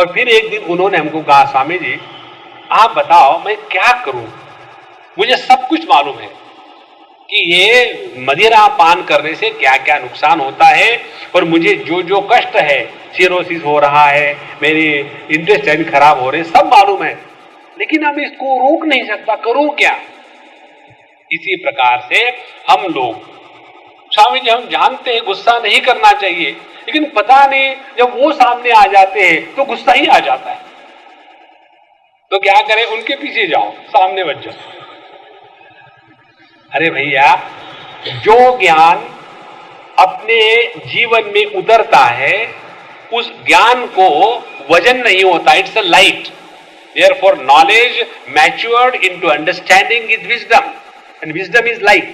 और फिर एक दिन उन्होंने हमको कहा, स्वामी जी आप बताओ मैं क्या करूं, मुझे सब कुछ मालूम है कि ये मदिरा पान करने से क्या क्या नुकसान होता है और मुझे जो जो कष्ट है, सिरोसिस हो रहा है, मेरी इंटेस्टाइन खराब हो रहे, सब मालूम है, लेकिन अब इसको रोक नहीं सकता, करूं क्या। इसी प्रकार से हम लोग, स्वामी जी हम जानते हैं गुस्सा नहीं करना चाहिए, लेकिन पता नहीं जब वो सामने आ जाते हैं तो गुस्सा ही आ जाता है, तो क्या करें, उनके पीछे जाओ, सामने बच जाओ। अरे भैया, जो ज्ञान अपने जीवन में उतरता है उस ज्ञान को वजन नहीं होता, it's a light. Therefore knowledge matured into understanding is wisdom and wisdom is light।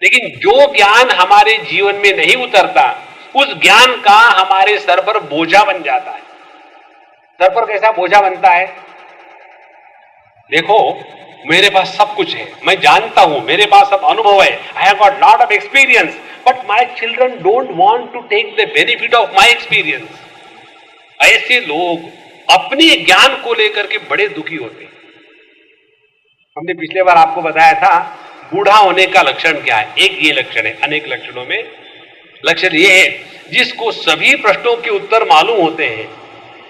लेकिन जो ज्ञान हमारे जीवन में नहीं उतरता उस ज्ञान का हमारे सर पर बोझा बन जाता है। सर पर कैसा बोझा बनता है? देखो मेरे पास सब कुछ है, मैं जानता हूं, मेरे पास सब अनुभव है, I have got lot of experience, but my children don't want to take the benefit of my experience. ऐसे लोग अपने ज्ञान को लेकर के बड़े दुखी होते हैं। हमने पिछले बार आपको बताया था बूढ़ा होने का लक्षण क्या है। एक ये लक्षण है, अनेक लक्षणों में लक्षण ये है जिसको सभी प्रश्नों के उत्तर मालूम होते हैं,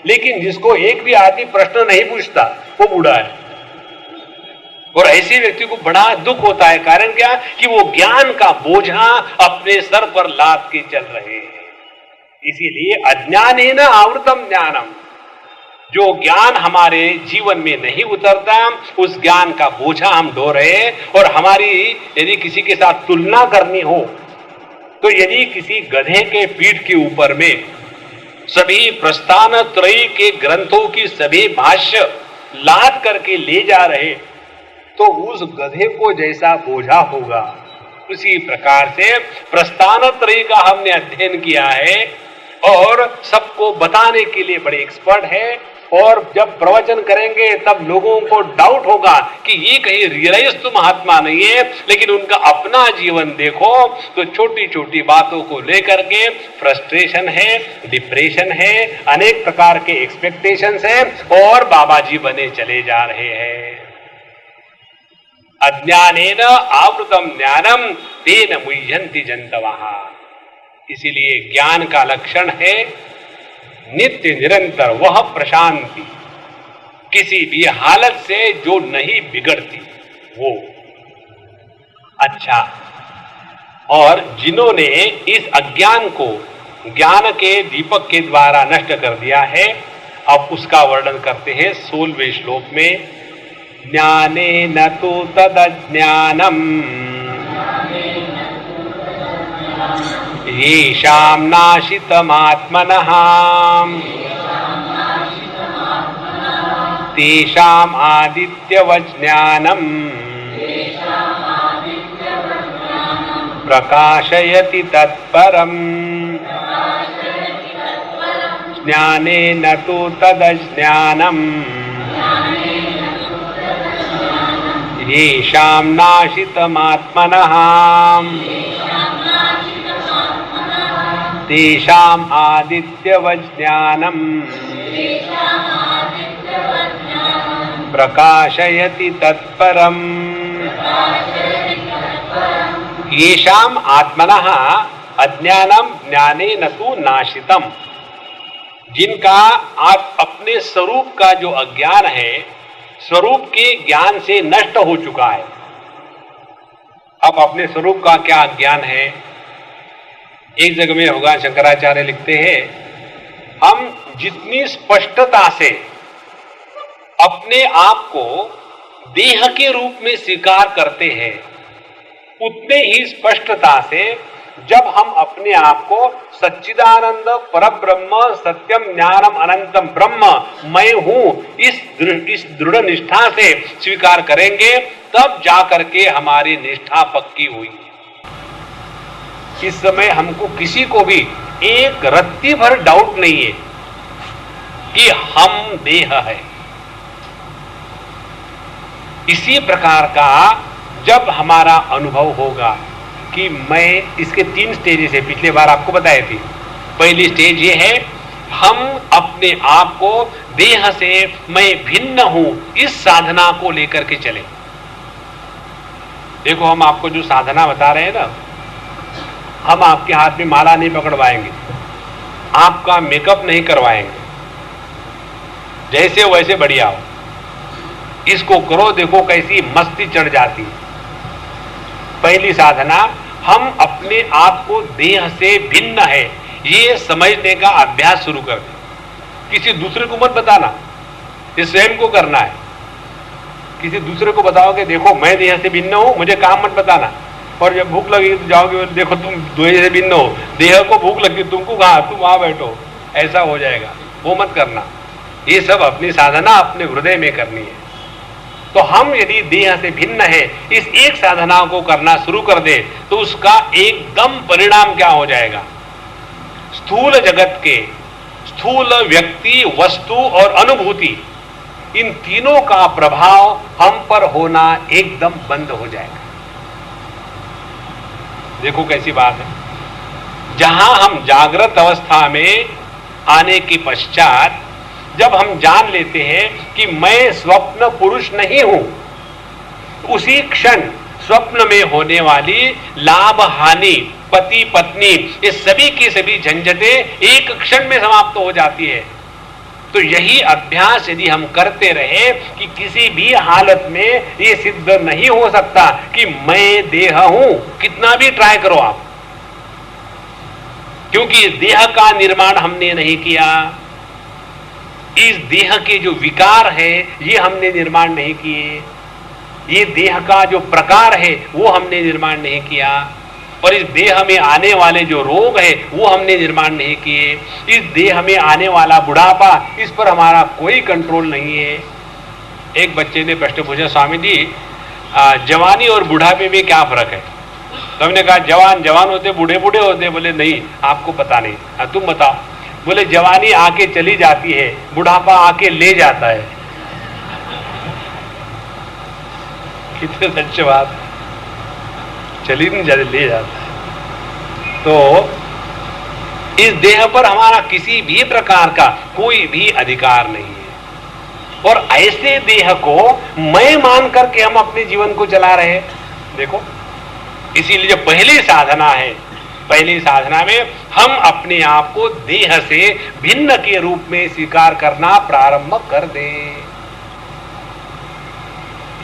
लेकिन जिसको एक भी आदमी प्रश्न नहीं पूछता वो बूढ़ा है। और ऐसे व्यक्ति को बड़ा दुख होता है। कारण क्या? कि वो ज्ञान का बोझा अपने सर पर लाद के चल रहे हैं। इसीलिए अज्ञानेन आवृतम ज्ञानम, जो ज्ञान हमारे जीवन में नहीं उतरता उस ज्ञान का बोझा हम ढो रहे। और हमारी यदि किसी के साथ तुलना करनी हो तो यदि किसी गधे के पीठ के ऊपर में सभी प्रस्थान त्रयी के ग्रंथों की सभी भाष्य लाद करके ले जा रहे तो उस गधे को जैसा बोझा होगा, उसी प्रकार से प्रस्थान त्रयी का हमने अध्ययन किया है और सबको बताने के लिए बड़े एक्सपर्ट है। और जब प्रवचन करेंगे तब लोगों को डाउट होगा कि ये कहीं रियलाइज तो महात्मा नहीं है, लेकिन उनका अपना जीवन देखो तो छोटी छोटी बातों को लेकर के फ्रस्ट्रेशन है, डिप्रेशन है, अनेक प्रकार के एक्सपेक्टेशंस है और बाबा जी बने चले जा रहे हैं। अज्ञानेन आवृतम ज्ञानम तेन मुह्यन्ति जन्तवः। इसीलिए ज्ञान का लक्षण है नित्य निरंतर वह प्रशांति, किसी भी हालत से जो नहीं बिगड़ती वो। अच्छा, और जिन्होंने इस अज्ञान को ज्ञान के दीपक के द्वारा नष्ट कर दिया है, अब उसका वर्णन करते हैं 16वें श्लोक में। ज्ञानेन तु तदज्ञानम् येषां नाशितमात्मनः तेषाम् आदित्यवज्ञानम् प्रकाशयति तत्परम्। ज्ञानेन तु तदज्ञानम् येषां नाशितमात्मनः तेषाम् आदित्यवज्ञानम् प्रकाशयति तत्परम्। येषाम् आत्मनः अज्ञानम् ज्ञानेन तु नाशितम्, जिनका अपने स्वरूप का जो अज्ञान है स्वरूप के ज्ञान से नष्ट हो चुका है। अब अपने स्वरूप का क्या अज्ञान है? एक जगह में भगवान शंकराचार्य लिखते हैं, हम जितनी स्पष्टता से अपने आप को देह के रूप में स्वीकार करते हैं उतने ही स्पष्टता से जब हम अपने आप को सच्चिदानंद परब्रह्म सत्यम ज्ञानम अनंतम ब्रह्म मैं हूं इस दृढ़ निष्ठा से स्वीकार करेंगे, तब जाकर के हमारी निष्ठा पक्की हुई। इस समय हमको किसी को भी एक रत्ती भर डाउट नहीं है कि हम देह है। इसी प्रकार का जब हमारा अनुभव होगा कि मैं, इसके 3 स्टेजेस है, पिछले बार आपको बताए थे। पहली स्टेज ये है हम अपने आप को देह से मैं भिन्न हूं इस साधना को लेकर के चले। देखो, हम आपको जो साधना बता रहे हैं ना, हम आपके हाथ में माला नहीं पकड़वाएंगे, आपका मेकअप नहीं करवाएंगे, जैसे वैसे बढ़िया हो, इसको करो, देखो कैसी मस्ती चढ़ जाती है। पहली साधना, हम अपने आप को देह से भिन्न है ये समझने का अभ्यास शुरू कर दें। किसी दूसरे को मत बताना, ये स्वयं को करना है। किसी दूसरे को बताओगे देखो मैं देह से भिन्न हूं, मुझे काम मत बताना, और जब भूख लगेगी तो जाओगे देखो तुम देह से भिन्न हो, देह को भूख लगी, तुमको कहा, तुम वहां बैठो, ऐसा हो जाएगा, वो मत करना। ये सब अपनी साधना अपने हृदय में करनी है। तो हम यदि देह से भिन्न है इस एक साधना को करना शुरू कर दे तो उसका एकदम परिणाम क्या हो जाएगा? स्थूल जगत के स्थूल व्यक्ति, वस्तु और अनुभूति, इन तीनों का प्रभाव हम पर होना एकदम बंद हो जाएगा। देखो कैसी बात है। जहां हम जागृत अवस्था में आने के पश्चात जब हम जान लेते हैं कि मैं स्वप्न पुरुष नहीं हूं, उसी क्षण स्वप्न में होने वाली लाभ हानि, पति पत्नी, ये सभी की सभी झंझटें एक क्षण में समाप्त हो जाती है। तो यही अभ्यास यदि हम करते रहे कि किसी भी हालत में ये सिद्ध नहीं हो सकता कि मैं देह हूं, कितना भी ट्राई करो आप, क्योंकि देह का निर्माण हमने नहीं किया, इस देह के जो विकार है ये हमने निर्माण नहीं किए, ये देह का जो प्रकार है वो हमने निर्माण नहीं किया, और इस देह में आने वाले जो रोग है वो हमने निर्माण नहीं किए, इस देह में आने वाला बुढ़ापा इस पर हमारा कोई कंट्रोल नहीं है। एक बच्चे ने प्रश्न पूछा, स्वामी जी जवानी और बुढ़ापे में क्या फर्क है? तो हमने कहा जवान जवान होते, बूढ़े बूढ़े होते। बोले नहीं, आपको पता नहीं, तुम बताओ। बोले जवानी आके चली जाती है, बुढ़ापा आके ले जाता है। कितने सच्ची बात, चली नहीं जाती, ले जाता है। तो इस देह पर हमारा किसी भी प्रकार का कोई भी अधिकार नहीं है, और ऐसे देह को मैं मान करके हम अपने जीवन को चला रहे हैं। देखो, इसीलिए जो पहली साधना है, पहली साधना में हम अपने आप को देह से भिन्न के रूप में स्वीकार करना प्रारंभ कर दें।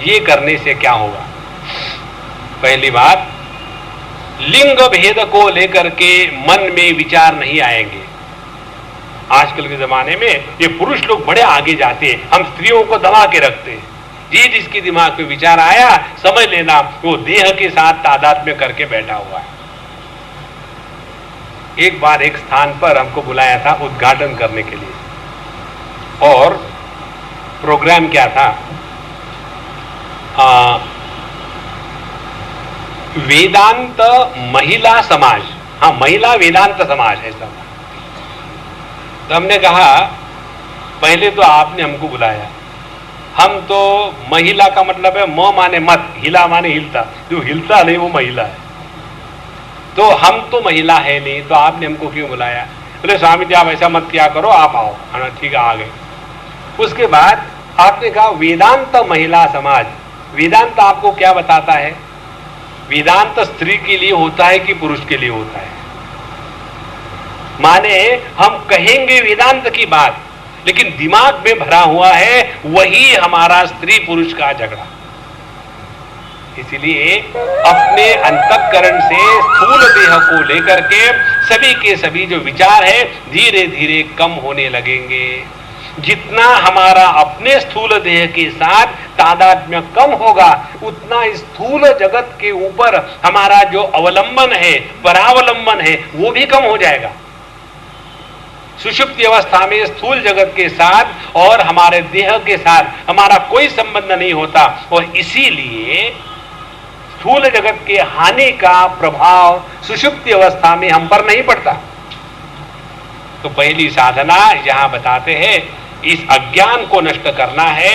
ये करने से क्या होगा? पहली बात, लिंग भेद को लेकर के मन में विचार नहीं आएंगे। आजकल के जमाने में ये पुरुष लोग बड़े आगे जाते हैं, हम स्त्रियों को दबा के रखते हैं। जी जिसके दिमाग में विचार आया, समझ लेना वो देह के साथ तादात्म्य करके बैठा हुआ है। एक बार एक स्थान पर हमको बुलाया था उद्घाटन करने के लिए, और प्रोग्राम क्या था, वेदांत महिला समाज, हाँ महिला वेदांत समाज ऐसा। तो हमने कहा पहले तो आपने हमको बुलाया, हम तो महिला का मतलब है म माने मत, हिला माने हिलता, जो हिलता नहीं वो महिला है। तो हम तो महिला है नहीं, तो आपने हमको क्यों बुलाया? बोले स्वामी जी आप ऐसा मत किया करो, आप आओ। हाँ ठीक है, आ गए। उसके बाद आपने कहा वेदांत महिला समाज। वेदांत आपको क्या बताता है? वेदांत स्त्री के लिए होता है कि पुरुष के लिए होता है? माने हम कहेंगे वेदांत की बात, लेकिन दिमाग में भरा हुआ है वही हमारा स्त्री पुरुष का झगड़ा। इसलिए अपने अंतःकरण से स्थूल देह को लेकर के सभी के सभी जो विचार है धीरे धीरे कम होने लगेंगे। जितना हमारा अपने स्थूल देह के साथ तादात्म्य कम होगा, उतना स्थूल जगत के ऊपर हमारा जो अवलंबन है, परावलंबन है, वो भी कम हो जाएगा। सुषुप्ति अवस्था में स्थूल जगत के साथ और हमारे देह के साथ हमारा कोई संबंध नहीं होता, और इसीलिए स्थूल जगत के हानि का प्रभाव सुषुप्ति अवस्था में हम पर नहीं पड़ता। तो पहली साधना यहां बताते हैं, इस अज्ञान को नष्ट करना है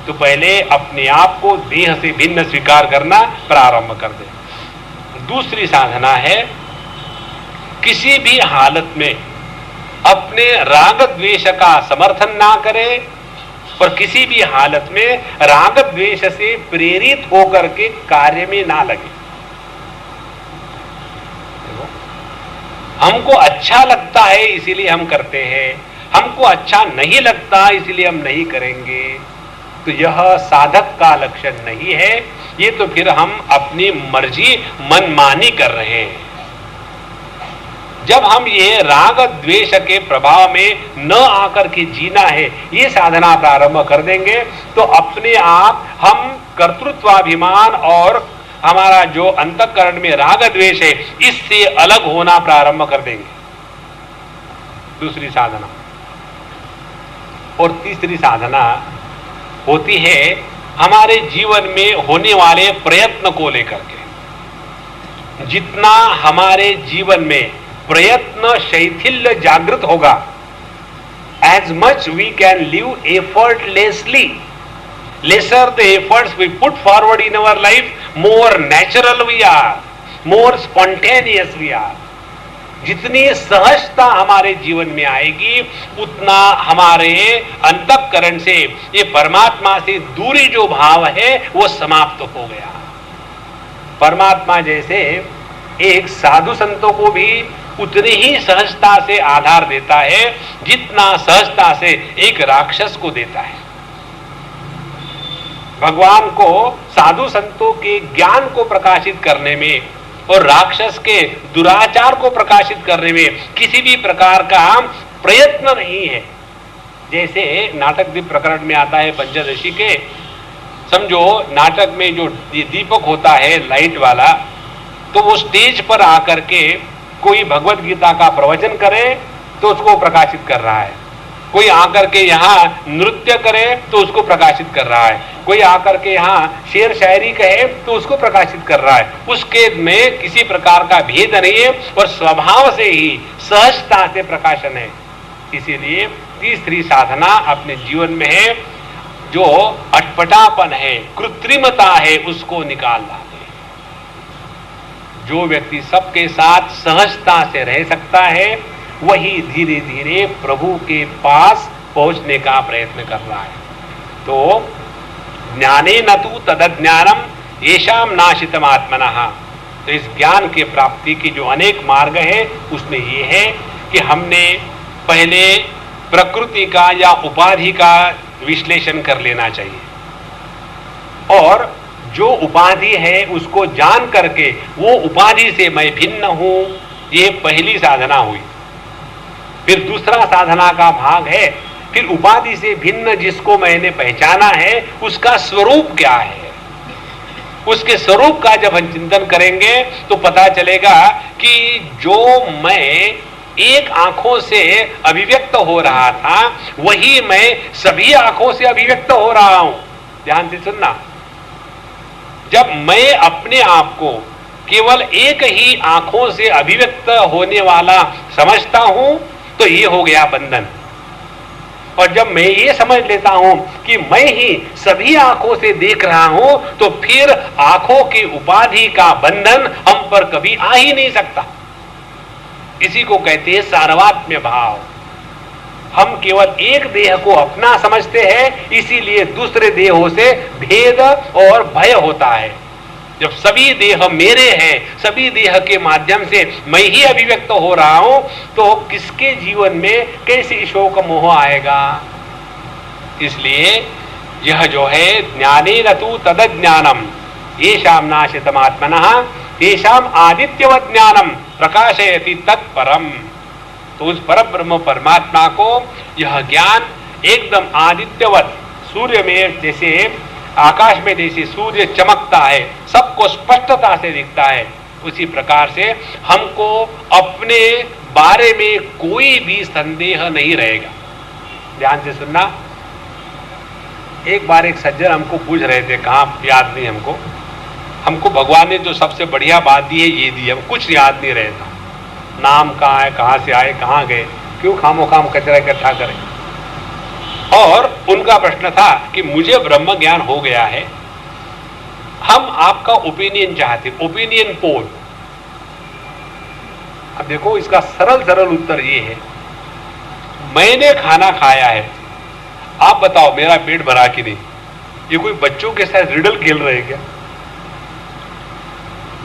तो पहले अपने आप को देह से भिन्न स्वीकार करना प्रारंभ कर दे। दूसरी साधना है, किसी भी हालत में अपने राग द्वेष का समर्थन ना करें और किसी भी हालत में राग द्वेष से प्रेरित होकर के कार्य में ना लगे। हमको अच्छा लगता है इसीलिए हम करते हैं, हमको अच्छा नहीं लगता इसलिए हम नहीं करेंगे, तो यह साधक का लक्षण नहीं है। ये तो फिर हम अपनी मर्जी मनमानी कर रहे हैं। जब हम ये राग द्वेष के प्रभाव में न आकर के जीना है, ये साधना प्रारंभ कर देंगे तो अपने आप हम कर्तृत्वाभिमान और हमारा जो अंतःकरण में राग द्वेष है इससे अलग होना प्रारंभ कर देंगे। दूसरी साधना और तीसरी साधना होती है हमारे जीवन में होने वाले प्रयत्न को लेकर के। जितना हमारे जीवन में प्रयत्न शैथिल्य जागृत होगा, as much we can live effortlessly, lesser the efforts we put forward in our life, more natural we are, more spontaneous we are. जितनी सहजता हमारे जीवन में आएगी उतना हमारे अंतःकरण से ये परमात्मा से दूरी जो भाव है वो समाप्त हो गया। परमात्मा जैसे एक साधु संतों को भी उतनी ही सहजता से आधार देता है जितना सहजता से एक राक्षस को देता है। भगवान को साधु संतों के ज्ञान को प्रकाशित करने में और राक्षस के दुराचार को प्रकाशित करने में किसी भी प्रकार का प्रयत्न नहीं है। जैसे नाटक दीप प्रकरण में आता है पंचदशी के, समझो नाटक में जो दीपक होता है लाइट वाला, तो वो स्टेज पर आकर के कोई भगवत गीता का प्रवचन करे तो उसको प्रकाशित कर रहा है, कोई आकर के यहाँ नृत्य करे तो उसको प्रकाशित कर रहा है, कोई आकर के यहाँ शेर शायरी कहे तो उसको प्रकाशित कर रहा है। उसके में किसी प्रकार का भेद नहीं है और स्वभाव से ही सहजता से प्रकाशन है। इसीलिए तीसरी साधना अपने जीवन में है, जो अटपटापन है, कृत्रिमता है, उसको निकाल डाले। जो व्यक्ति सबके साथ सहजता से रह सकता है वही धीरे धीरे प्रभु के पास पहुंचने का प्रयत्न कर रहा है। तो ज्ञाने न तु तदज्ञानम येषाम नाशितम आत्मनः। तो इस ज्ञान के प्राप्ति की जो अनेक मार्ग है उसमें ये है कि हमने पहले प्रकृति का या उपाधि का विश्लेषण कर लेना चाहिए और जो उपाधि है उसको जान करके वो उपाधि से मैं भिन्न हूं, ये पहली साधना हुई। फिर दूसरा साधना का भाग है फिर उपाधि से भिन्न जिसको मैंने पहचाना है उसका स्वरूप क्या है। उसके स्वरूप का जब हम चिंतन करेंगे तो पता चलेगा कि जो मैं एक आंखों से अभिव्यक्त हो रहा था वही मैं सभी आंखों से अभिव्यक्त हो रहा हूं। ध्यान से सुनना, जब मैं अपने आप को केवल एक ही आंखों से अभिव्यक्त होने वाला समझता हूं तो ये हो गया बंधन। और जब मैं ये समझ लेता हूं कि मैं ही सभी आंखों से देख रहा हूं तो फिर आंखों की उपाधि का बंधन हम पर कभी आ ही नहीं सकता। इसी को कहते हैं सार्वत्म्य भाव। हम केवल एक देह को अपना समझते हैं, इसीलिए दूसरे देहों से भेद और भय होता है। जब सभी देह मेरे हैं, सभी देह के माध्यम से मैं ही अभिव्यक्त हो रहा हूं तो किसके जीवन में कैसे शोक मोह आएगा। इसलिए यह जो है ज्ञाने न तु तदज्ञानम येषाम नाशितम आत्मनः तेषाम आदित्यवत् ज्ञानम प्रकाशयति तत्परम। तो उस परम ब्रह्म परमात्मा को यह ज्ञान एकदम आदित्यवत, सूर्य में जैसे आकाश में जैसे सूर्य चमकता है, सबको स्पष्टता से दिखता है, उसी प्रकार से हमको अपने बारे में कोई भी संदेह नहीं रहेगा। ध्यान से सुनना, एक बार एक सज्जन हमको पूछ रहे थे, कहाँ याद नहीं हमको भगवान ने जो सबसे बढ़िया बात दी है ये दी है, कुछ याद नहीं रहता। नाम कहाँ है, कहाँ से आए, कहाँ गए, क्यों खामोखाम कचरा इकट्ठा करें। और उनका प्रश्न था कि मुझे ब्रह्म ज्ञान हो गया है, हम आपका ओपिनियन चाहते, ओपिनियन पोल। अब देखो इसका सरल उत्तर ये है मैंने खाना खाया है, आप बताओ मेरा पेट भरा कि नहीं। ये कोई बच्चों के साथ रिडल खेल रहे हैं क्या?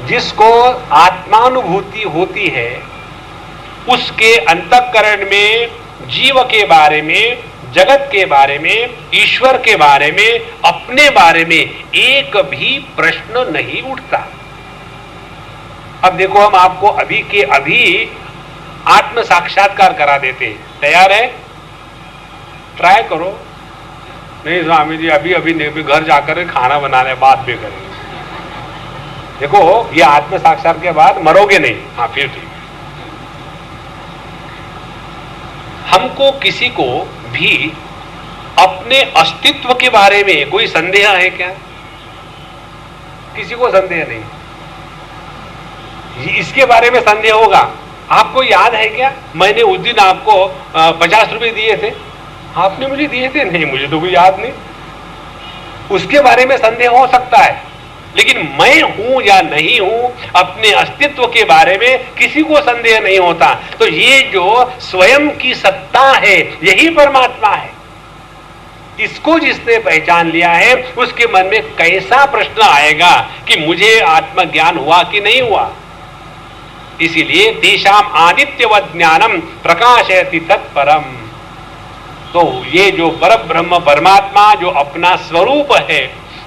जिसको आत्मानुभूति होती है उसके अंतःकरण में जीव के बारे में, जगत के बारे में, ईश्वर के बारे में, अपने बारे में एक भी प्रश्न नहीं उठता। अब देखो, हम आपको अभी के अभी आत्म साक्षात्कार करा देते हैं, तैयार है? ट्राई करो। नहीं स्वामी जी, अभी अभी नहीं, घर जाकर खाना बनाने बाद भी करेंगे। देखो, ये आत्म साक्षात्कार के बाद मरोगे नहीं। हाँ, फिर ठीक। हमको किसी को भी अपने अस्तित्व के बारे में कोई संदेह है क्या? किसी को संदेह नहीं। इसके बारे में संदेह होगा। आपको याद है क्या, मैंने उस दिन आपको 50 रुपए दिए थे, आपने मुझे दिए थे? नहीं, मुझे तो कोई याद नहीं। उसके बारे में संदेह हो सकता है, लेकिन मैं हूं या नहीं हूं, अपने अस्तित्व के बारे में किसी को संदेह नहीं होता। तो ये जो स्वयं की सत्ता है, यही परमात्मा है। इसको जिसने पहचान लिया है, उसके मन में कैसा प्रश्न आएगा कि मुझे आत्मज्ञान हुआ कि नहीं हुआ। इसीलिए तेषाम आदित्यवत् ज्ञानम प्रकाशयति तत्परम। तो ये जो परब्रह्म परमात्मा जो अपना स्वरूप है,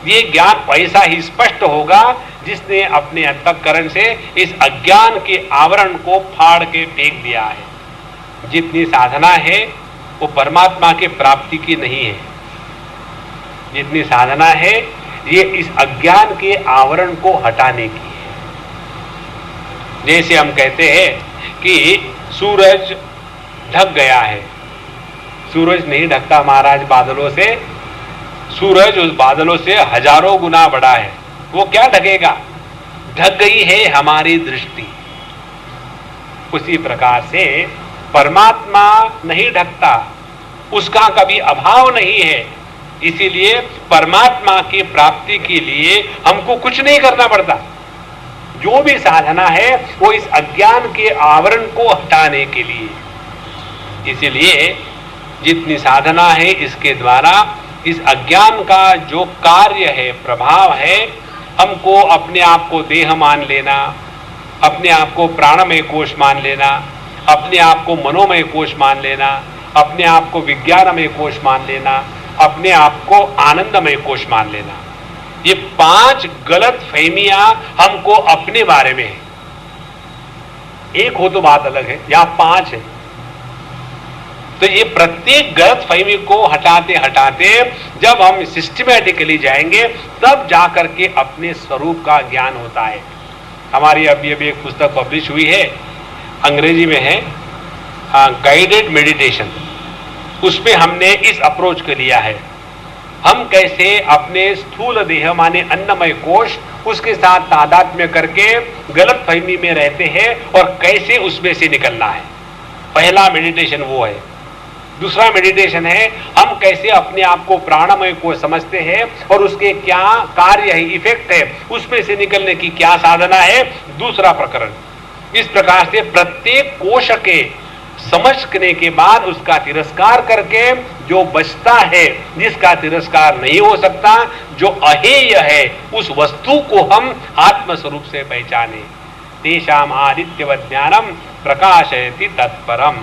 ये ज्ञान वैसा ही स्पष्ट होगा जिसने अपने अंतःकरण से इस अज्ञान के आवरण को फाड़ के फेंक दिया है। जितनी साधना है वो परमात्मा के प्राप्ति की नहीं है। जितनी साधना है ये इस अज्ञान के आवरण को हटाने की है। जैसे हम कहते हैं कि सूरज ढक गया है। सूरज नहीं ढकता महाराज बादलों से, सूरज उस बादलों से हजारों गुना बड़ा है। वो क्या ढकेगा? ढक गई है हमारी दृष्टि। उसी प्रकार से परमात्मा नहीं ढकता, उसका कभी अभाव नहीं है। इसीलिए परमात्मा की प्राप्ति के लिए हमको कुछ नहीं करना पड़ता। जो भी साधना है वो इस अज्ञान के आवरण को हटाने के लिए। इसीलिए जितनी साधना है, इसके द्वारा इस अज्ञान का जो कार्य है, प्रभाव है, हमको अपने आप को देह मान लेना, अपने आप को प्राणमय कोश मान लेना, अपने आप को मनोमय कोश मान लेना, अपने आप को विज्ञानमय कोश मान लेना, अपने आप को आनंदमय कोश मान लेना। ये 5 गलत फहमियां हमको अपने बारे में है। एक हो तो बात अलग है, यहां 5 है। तो ये प्रत्येक गलत फहमी को हटाते हटाते जब हम सिस्टमैटिकली जाएंगे, तब जाकर के अपने स्वरूप का ज्ञान होता है। हमारी अभी एक पुस्तक पब्लिश हुई है, अंग्रेजी में है, गाइडेड मेडिटेशन। उसमें हमने इस अप्रोच को लिया है। हम कैसे अपने स्थूल देह माने अन्नमय कोश, उसके साथ तादात्म्य करके गलत फहमी में रहते हैं और कैसे उसमें से निकलना है। पहला मेडिटेशन वो है। दूसरा मेडिटेशन है, हम कैसे अपने आप को प्राणमय को समझते हैं और उसके क्या कार्य है, इफेक्ट है, उसमें से निकलने की क्या साधना है, दूसरा प्रकरण। इस प्रकार से प्रत्येक कोश के समझने के बाद उसका तिरस्कार करके जो बचता है, जिसका तिरस्कार नहीं हो सकता, जो अहेय है, उस वस्तु को हम आत्मस्वरूप से पहचाने। तेषाम आदित्यवत् ज्ञानम प्रकाशयति तत्परम।